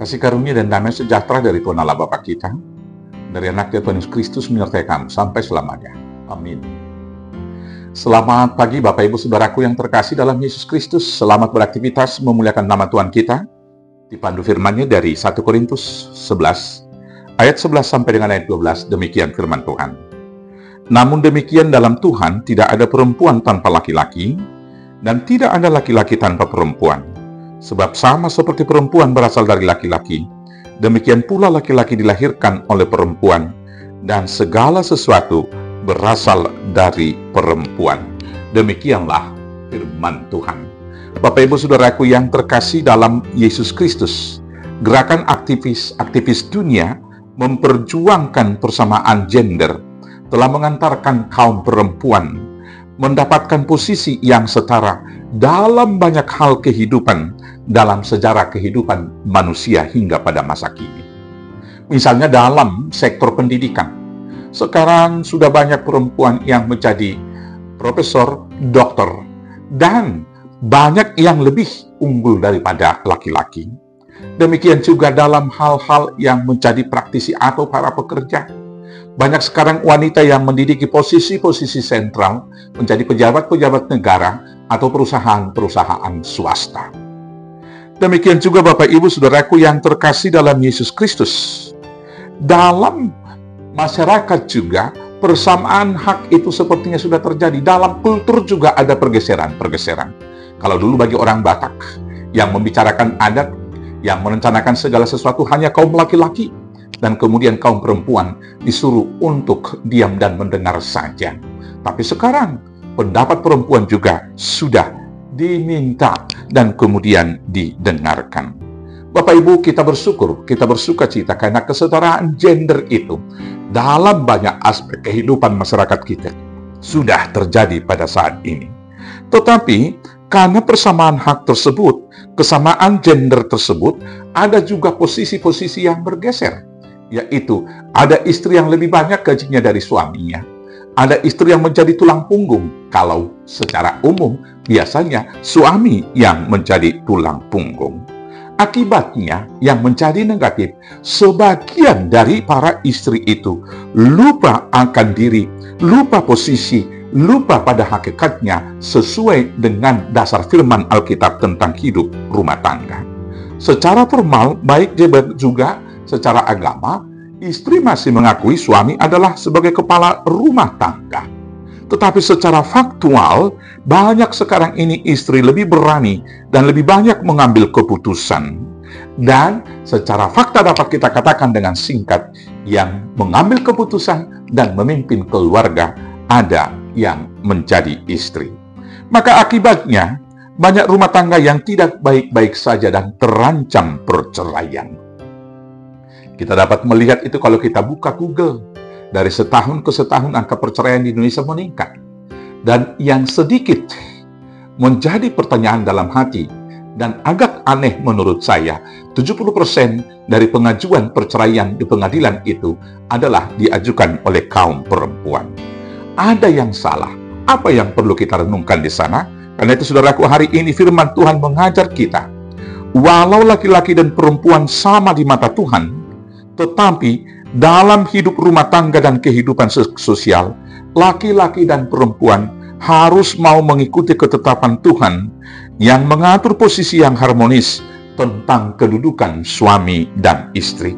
Kasih karunia dan damai sejahtera dari Tuhan Allah Bapa kita, dari anak-Dia Tuhan Yesus Kristus menyertai kamu sampai selamanya. Amin. Selamat pagi Bapak Ibu Saudaraku yang terkasih dalam Yesus Kristus. Selamat beraktivitas memuliakan nama Tuhan kita. Dipandu firman-Nya dari 1 Korintus 11 ayat 11 sampai dengan ayat 12. Demikian firman Tuhan. Namun demikian dalam Tuhan tidak ada perempuan tanpa laki-laki, dan tidak ada laki-laki tanpa perempuan. Sebab sama seperti perempuan berasal dari laki-laki, demikian pula laki-laki dilahirkan oleh perempuan, dan segala sesuatu berasal dari perempuan. Demikianlah firman Tuhan. Bapak Ibu Saudaraku yang terkasih dalam Yesus Kristus, gerakan aktivis dunia memperjuangkan persamaan gender telah mengantarkan kaum perempuan mendapatkan posisi yang setara dalam banyak hal kehidupan dalam sejarah kehidupan manusia hingga pada masa kini. Misalnya dalam sektor pendidikan. Sekarang sudah banyak perempuan yang menjadi profesor, dokter, dan banyak yang lebih unggul daripada laki-laki. Demikian juga dalam hal-hal yang menjadi praktisi atau para pekerja. Banyak sekarang wanita yang menduduki posisi-posisi sentral menjadi pejabat-pejabat negara atau perusahaan-perusahaan swasta. Demikian juga Bapak Ibu Saudaraku yang terkasih dalam Yesus Kristus. Dalam masyarakat juga persamaan hak itu sepertinya sudah terjadi. Dalam kultur juga ada pergeseran-pergeseran. Kalau dulu bagi orang Batak yang membicarakan adat, yang merencanakan segala sesuatu hanya kaum laki-laki, dan kemudian kaum perempuan disuruh untuk diam dan mendengar saja. Tapi sekarang pendapat perempuan juga sudah diminta dan kemudian didengarkan. Bapak Ibu, kita bersyukur, kita bersuka cita karena kesetaraan gender itu dalam banyak aspek kehidupan masyarakat kita sudah terjadi pada saat ini. Tetapi karena persamaan hak tersebut, kesamaan gender tersebut, ada juga posisi-posisi yang bergeser. Yaitu ada istri yang lebih banyak gajinya dari suaminya. Ada istri yang menjadi tulang punggung. Kalau secara umum biasanya suami yang menjadi tulang punggung. Akibatnya yang menjadi negatif, sebagian dari para istri itu lupa akan diri, lupa posisi, lupa pada hakikatnya sesuai dengan dasar firman Alkitab tentang hidup rumah tangga. Secara formal, baik juga secara agama, istri masih mengakui suami adalah sebagai kepala rumah tangga. Tetapi secara faktual, banyak sekarang ini istri lebih berani dan lebih banyak mengambil keputusan. Dan secara fakta dapat kita katakan dengan singkat, yang mengambil keputusan dan memimpin keluarga ada yang menjadi istri. Maka akibatnya, banyak rumah tangga yang tidak baik-baik saja dan terancam perceraian. Kita dapat melihat itu kalau kita buka Google. Dari setahun ke setahun angka perceraian di Indonesia meningkat. Dan yang sedikit menjadi pertanyaan dalam hati dan agak aneh menurut saya, 70% dari pengajuan perceraian di pengadilan itu adalah diajukan oleh kaum perempuan. Ada yang salah. Apa yang perlu kita renungkan di sana? Karena itu saudaraku, hari ini firman Tuhan mengajar kita. Walau laki-laki dan perempuan sama di mata Tuhan, tetapi dalam hidup rumah tangga dan kehidupan sosial, laki-laki dan perempuan harus mau mengikuti ketetapan Tuhan yang mengatur posisi yang harmonis tentang kedudukan suami dan istri.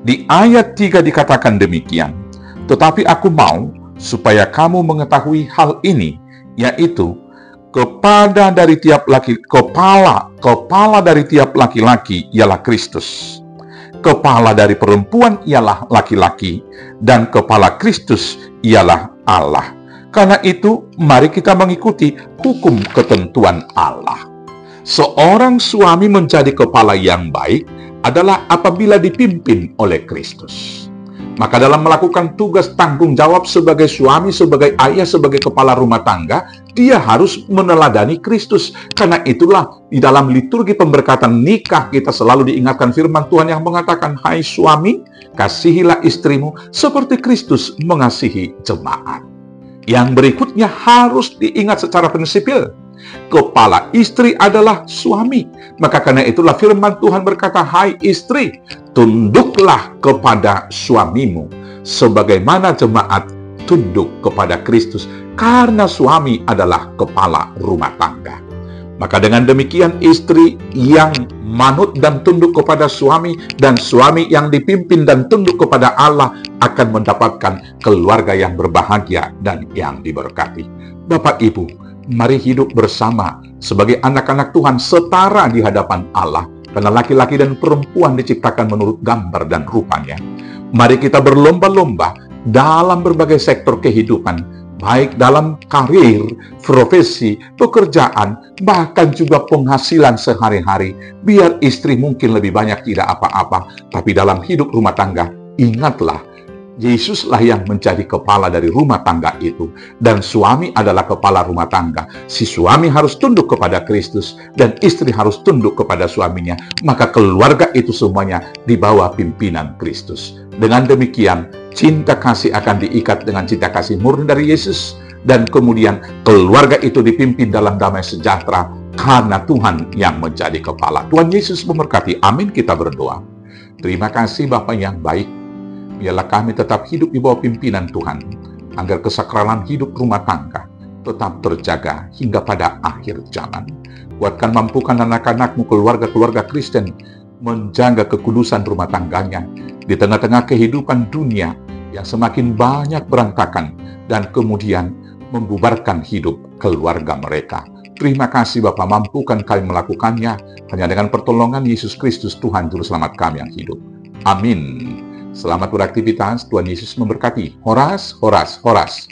Di ayat 3 dikatakan demikian, tetapi aku mau supaya kamu mengetahui hal ini, yaitu kepala dari tiap laki-laki ialah Kristus. Kepala dari perempuan ialah laki-laki, dan kepala Kristus ialah Allah. Karena itu, mari kita mengikuti hukum ketentuan Allah. Seorang suami menjadi kepala yang baik adalah apabila dipimpin oleh Kristus. Maka dalam melakukan tugas tanggung jawab sebagai suami, sebagai ayah, sebagai kepala rumah tangga, dia harus meneladani Kristus. Karena itulah di dalam liturgi pemberkatan nikah kita selalu diingatkan firman Tuhan yang mengatakan, hai suami, kasihilah istrimu seperti Kristus mengasihi jemaat. Yang berikutnya harus diingat secara prinsipil. Kepala istri adalah suami. Maka karena itulah firman Tuhan berkata, hai istri, tunduklah kepada suamimu, sebagaimana jemaat tunduk kepada Kristus, karena suami adalah kepala rumah tangga. Maka dengan demikian istri yang manut dan tunduk kepada suami, dan suami yang dipimpin dan tunduk kepada Allah akan mendapatkan keluarga yang berbahagia dan yang diberkati. Bapak Ibu, mari hidup bersama sebagai anak-anak Tuhan setara di hadapan Allah, karena laki-laki dan perempuan diciptakan menurut gambar dan rupanya. Mari kita berlomba-lomba dalam berbagai sektor kehidupan, baik dalam karir, profesi, pekerjaan, bahkan juga penghasilan sehari-hari. Biar istri mungkin lebih banyak tidak apa-apa, tapi dalam hidup rumah tangga, ingatlah, Yesuslah yang menjadi kepala dari rumah tangga itu, dan suami adalah kepala rumah tangga. Si suami harus tunduk kepada Kristus, dan istri harus tunduk kepada suaminya. Maka keluarga itu semuanya di bawah pimpinan Kristus. Dengan demikian, cinta kasih akan diikat dengan cinta kasih murni dari Yesus, dan kemudian keluarga itu dipimpin dalam damai sejahtera karena Tuhan yang menjadi kepala. Tuhan Yesus memberkati. Amin. Kita berdoa. Terima kasih Bapa yang baik. Biarlah kami tetap hidup di bawah pimpinan Tuhan, agar kesakralan hidup rumah tangga tetap terjaga hingga pada akhir zaman. Kuatkan, mampukan anak-anak-Mu, keluarga-keluarga Kristen, menjaga kekudusan rumah tangganya di tengah-tengah kehidupan dunia yang semakin banyak berantakan, dan kemudian membubarkan hidup keluarga mereka. Terima kasih Bapa, mampukan kami melakukannya hanya dengan pertolongan Yesus Kristus, Tuhan Juru Selamat kami yang hidup. Amin. Selamat beraktivitas, Tuhan Yesus memberkati. Horas, horas, horas.